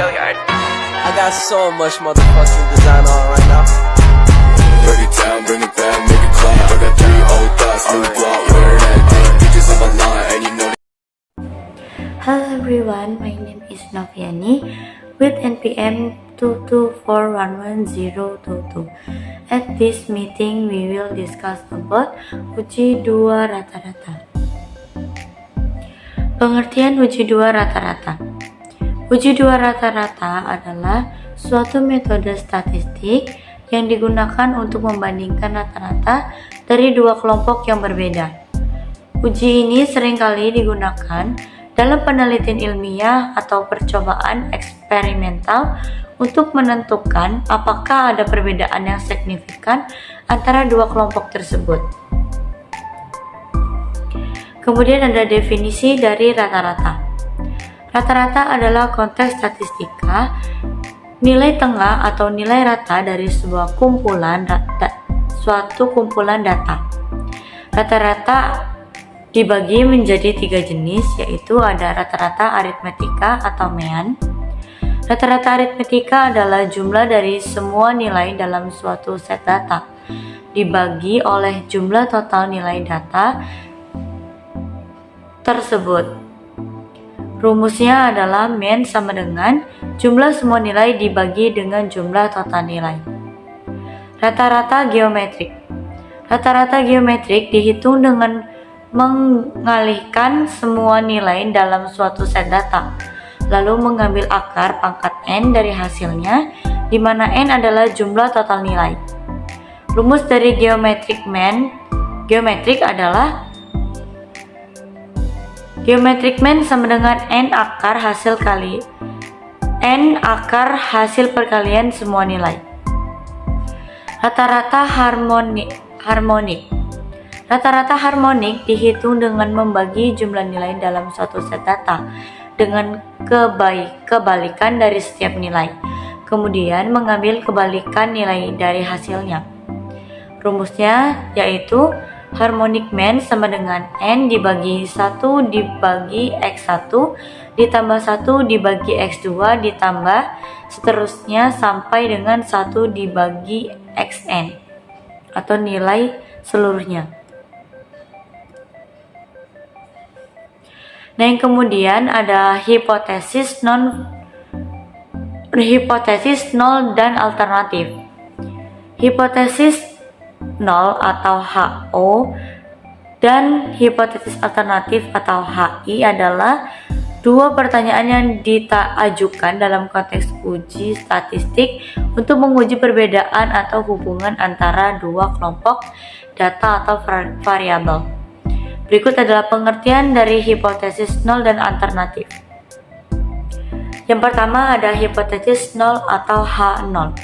I got so much motherfucking design on right now. Break it down, bring it back, make it clap. I got 3 old thoughts, new block, wear that thing. Bitches on my line, and you know. Hello everyone, my name is Noviani with NPM 224110022. At this meeting, we will discuss about uji 2 rata-rata. Pengertian uji 2 rata-rata. Uji 2 rata-rata adalah suatu metode statistik yang digunakan untuk membandingkan rata-rata dari 2 kelompok yang berbeda. Uji ini seringkali digunakan dalam penelitian ilmiah atau percobaan eksperimental untuk menentukan apakah ada perbedaan yang signifikan antara 2 kelompok tersebut. Kemudian ada definisi dari rata-rata. Rata-rata adalah konteks statistika, nilai tengah atau nilai rata dari suatu kumpulan data. Rata-rata dibagi menjadi 3 jenis, yaitu ada rata-rata aritmetika atau mean. Rata-rata aritmetika adalah jumlah dari semua nilai dalam suatu set data dibagi oleh jumlah total nilai data tersebut. Rumusnya adalah mean sama dengan jumlah semua nilai dibagi dengan jumlah total nilai. Rata-rata geometrik. Rata-rata geometrik dihitung dengan mengalihkan semua nilai dalam suatu set data, lalu mengambil akar pangkat n dari hasilnya, di mana n adalah jumlah total nilai. Rumus dari geometrik adalah geometrik mean sama dengan n akar hasil perkalian semua nilai. Rata-rata harmonik. Rata-rata harmonik dihitung dengan membagi jumlah nilai dalam suatu set data dengan kebalikan dari setiap nilai, kemudian mengambil kebalikan nilai dari hasilnya. Rumusnya yaitu harmonic mean sama dengan n dibagi 1 dibagi x1 ditambah 1 dibagi x2 ditambah seterusnya sampai dengan 1 dibagi xn atau nilai seluruhnya. Nah, yang kemudian ada hipotesis nol dan alternatif. Hipotesis nol atau HO dan hipotesis alternatif atau HI adalah 2 pertanyaan yang diajukan dalam konteks uji statistik untuk menguji perbedaan atau hubungan antara 2 kelompok data atau variabel. Berikut adalah pengertian dari hipotesis nol dan alternatif. Yang pertama ada hipotesis nol atau H0.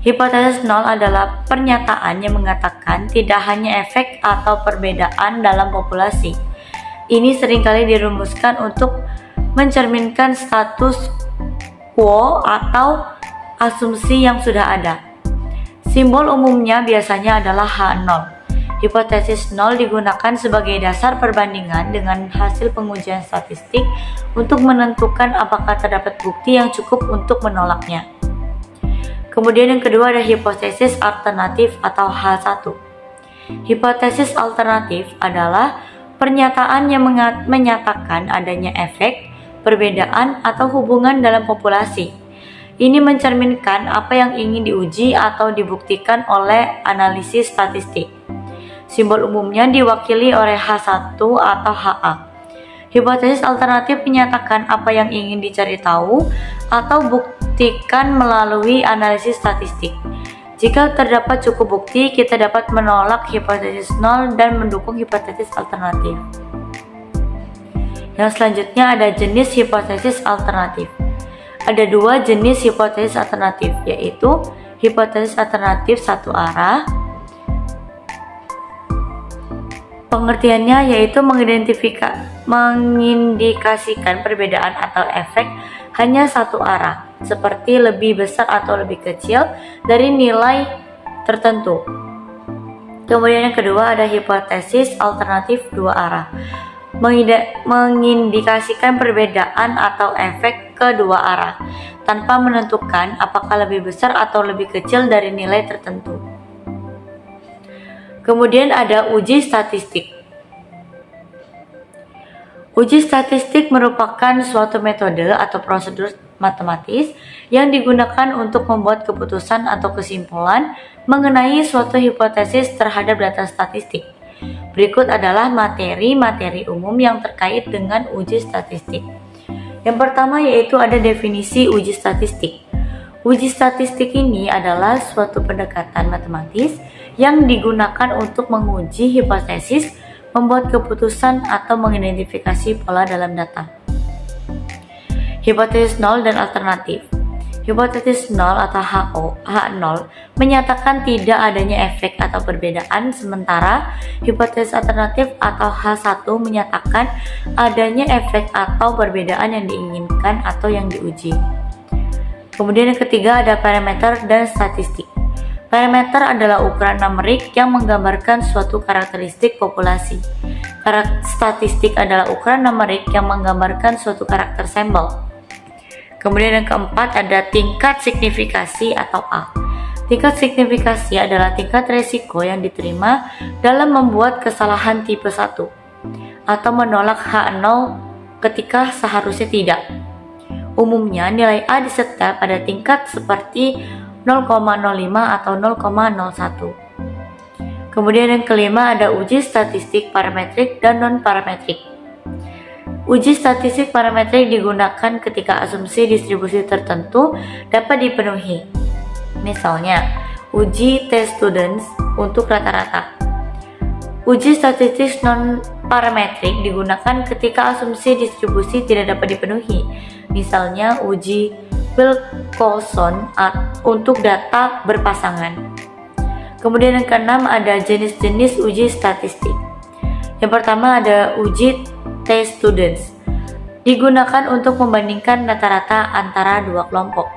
Hipotesis nol adalah pernyataan yang mengatakan tidak hanya efek atau perbedaan dalam populasi. Ini seringkali dirumuskan untuk mencerminkan status quo atau asumsi yang sudah ada. Simbol umumnya biasanya adalah H0. Hipotesis nol digunakan sebagai dasar perbandingan dengan hasil pengujian statistik untuk menentukan apakah terdapat bukti yang cukup untuk menolaknya. Kemudian yang kedua ada hipotesis alternatif atau H1. Hipotesis alternatif adalah pernyataan yang menyatakan adanya efek, perbedaan, atau hubungan dalam populasi. Ini mencerminkan apa yang ingin diuji atau dibuktikan oleh analisis statistik. Simbol umumnya diwakili oleh H1 atau HA. Hipotesis alternatif menyatakan apa yang ingin dicari tahu atau buktikan melalui analisis statistik. Jika terdapat cukup bukti, kita dapat menolak hipotesis nol dan mendukung hipotesis alternatif. Yang selanjutnya ada jenis hipotesis alternatif. Ada 2 jenis hipotesis alternatif, yaitu hipotesis alternatif satu arah. Pengertiannya yaitu mengindikasikan perbedaan atau efek hanya satu arah, seperti lebih besar atau lebih kecil dari nilai tertentu. Kemudian yang kedua ada hipotesis alternatif 2 arah. mengindikasikan perbedaan atau efek kedua arah, tanpa menentukan apakah lebih besar atau lebih kecil dari nilai tertentu. Kemudian ada uji statistik. Uji statistik merupakan suatu metode atau prosedur matematis yang digunakan untuk membuat keputusan atau kesimpulan mengenai suatu hipotesis terhadap data statistik. Berikut adalah materi-materi umum yang terkait dengan uji statistik. Yang pertama yaitu ada definisi uji statistik. Uji statistik ini adalah suatu pendekatan matematis yang digunakan untuk menguji hipotesis, membuat keputusan atau mengidentifikasi pola dalam data. Hipotesis nol dan alternatif. Hipotesis nol atau H0 menyatakan tidak adanya efek atau perbedaan, sementara hipotesis alternatif atau H1 menyatakan adanya efek atau perbedaan yang diinginkan atau yang diuji. Kemudian yang ketiga ada parameter dan statistik. Parameter adalah ukuran numerik yang menggambarkan suatu karakteristik populasi. Statistik adalah ukuran numerik yang menggambarkan suatu karakter sampel. Kemudian yang keempat ada tingkat signifikasi atau A. Tingkat signifikasi adalah tingkat resiko yang diterima dalam membuat kesalahan tipe 1 atau menolak H0 ketika seharusnya tidak. Umumnya nilai A disetel pada tingkat seperti 0,05 atau 0,01. Kemudian yang kelima ada uji statistik parametrik dan non-parametrik. Uji statistik parametrik digunakan ketika asumsi distribusi tertentu dapat dipenuhi. Misalnya, uji t-students untuk rata-rata. Uji statistik non-parametrik digunakan ketika asumsi distribusi tidak dapat dipenuhi. Misalnya, uji Wilcoxon untuk data berpasangan. Kemudian yang keenam ada jenis-jenis uji statistik. Yang pertama ada uji t-students. Digunakan untuk membandingkan rata-rata antara dua kelompok.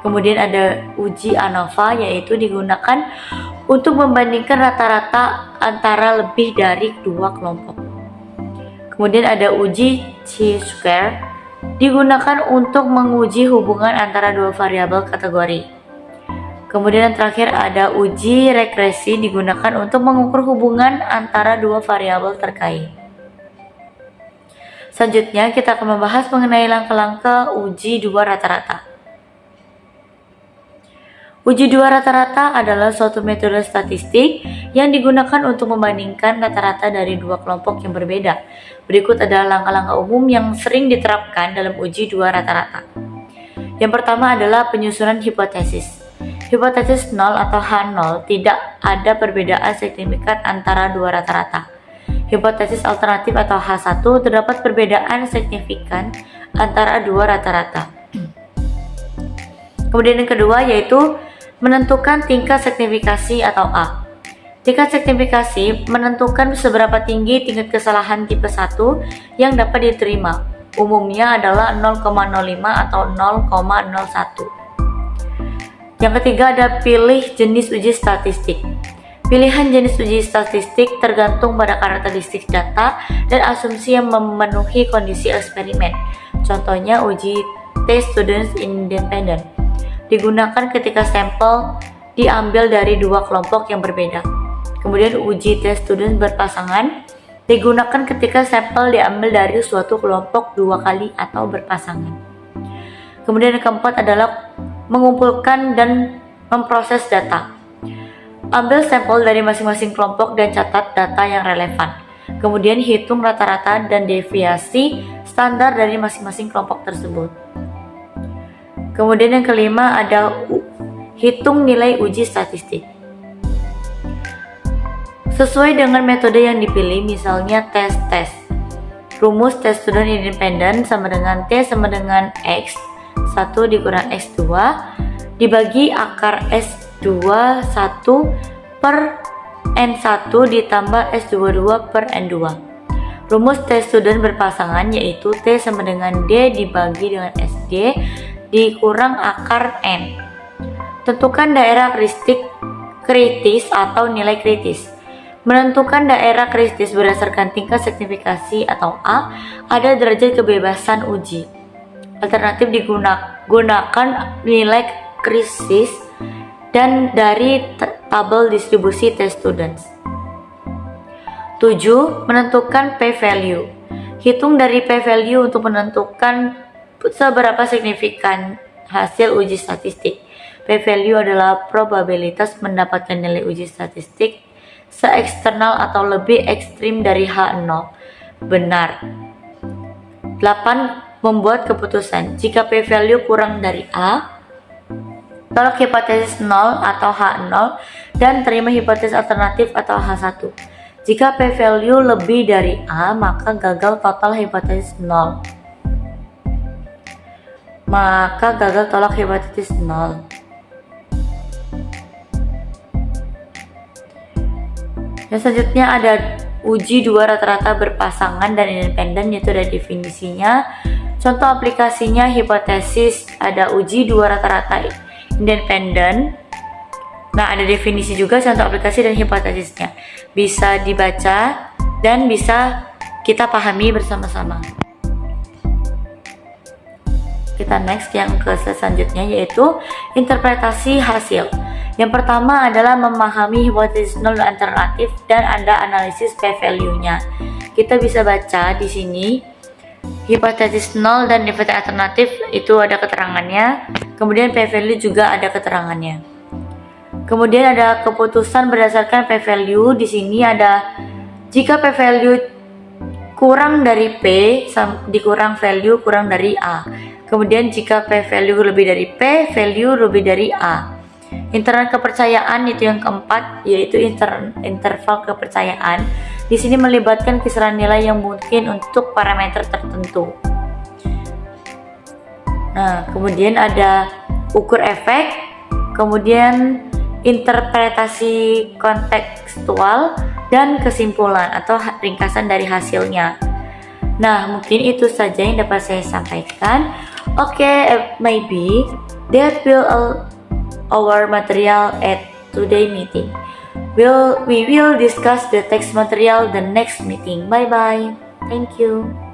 Kemudian ada uji ANOVA, yaitu digunakan untuk membandingkan rata-rata antara lebih dari dua kelompok. Kemudian ada uji chi-square, digunakan untuk menguji hubungan antara dua variabel kategori. Kemudian yang terakhir ada uji regresi, digunakan untuk mengukur hubungan antara dua variabel terkait. Selanjutnya kita akan membahas mengenai langkah-langkah uji dua rata-rata. Uji dua rata-rata adalah suatu metode statistik yang digunakan untuk membandingkan rata-rata dari dua kelompok yang berbeda. Berikut adalah langkah-langkah umum yang sering diterapkan dalam uji dua rata-rata. Yang pertama adalah penyusunan hipotesis. Hipotesis 0 atau H0 tidak ada perbedaan signifikan antara dua rata-rata. Hipotesis alternatif atau H1 terdapat perbedaan signifikan antara dua rata-rata. Kemudian yang kedua yaitu menentukan tingkat signifikasi atau A. Tingkat signifikasi menentukan seberapa tinggi tingkat kesalahan tipe 1 yang dapat diterima. Umumnya adalah 0,05 atau 0,01. Yang ketiga ada pilih jenis uji statistik. Pilihan jenis uji statistik tergantung pada karakteristik data dan asumsi yang memenuhi kondisi eksperimen. Contohnya uji t-students independent. Digunakan ketika sampel diambil dari dua kelompok yang berbeda. Kemudian uji t-students berpasangan digunakan ketika sampel diambil dari suatu kelompok dua kali atau berpasangan. Kemudian yang keempat adalah mengumpulkan dan memproses data. Ambil sampel dari masing-masing kelompok dan catat data yang relevan. Kemudian hitung rata-rata dan deviasi standar dari masing-masing kelompok tersebut. Kemudian yang kelima ada hitung nilai uji statistik. Sesuai dengan metode yang dipilih, misalnya tes-tes. Rumus t-student independent sama dengan T sama dengan X 1 dikurang X2 dibagi akar S21 per N1 ditambah S22 per N2. Rumus t-student berpasangan yaitu T sama dengan D dibagi dengan SD dikurang akar N. Tentukan daerah kritis atau nilai kritis. Menentukan daerah kritis berdasarkan tingkat signifikasi atau A, ada derajat kebebasan uji. Alternatif digunakan nilai krisis dan dari tabel distribusi test students. 7. Menentukan p-value. Hitung dari p-value untuk menentukan seberapa signifikan hasil uji statistik. P-value adalah probabilitas mendapatkan nilai uji statistik se-eksternal atau lebih ekstrim dari H0. Benar. 8. Membuat keputusan. Jika p-value kurang dari A, tolak hipotesis 0 atau H0 dan terima hipotesis alternatif atau H1. Jika p-value lebih dari A, maka gagal total hipotesis 0. Maka gagal tolak hipotesis 0. Dan selanjutnya ada uji dua rata-rata berpasangan dan independen, yaitu ada definisinya. Contoh aplikasinya hipotesis, ada uji dua rata-rata independen. Nah, ada definisi juga contoh aplikasi dan hipotesisnya. Bisa dibaca dan bisa kita pahami bersama-sama. Kita next yang ke selanjutnya, yaitu interpretasi hasil. Yang pertama adalah memahami hipotesis 0 dan alternatif dan ada analisis p-value-nya. Kita bisa baca di sini hipotesis 0 dan hipotesis alternatif itu ada keterangannya. Kemudian p-value juga ada keterangannya. Kemudian ada keputusan berdasarkan p-value. Di sini ada jika p-value kurang dari P dikurang value kurang dari A. Kemudian jika p-value lebih dari P, value lebih dari A. Interval kepercayaan itu yang keempat, yaitu interval kepercayaan. Di sini melibatkan kisaran nilai yang mungkin untuk parameter tertentu. Nah, kemudian ada ukur efek, kemudian interpretasi kontekstual dan kesimpulan atau ringkasan dari hasilnya. Nah, mungkin itu saja yang dapat saya sampaikan. Maybe that will our material at today meeting. We will discuss the text material the next meeting. Bye bye. Thank you.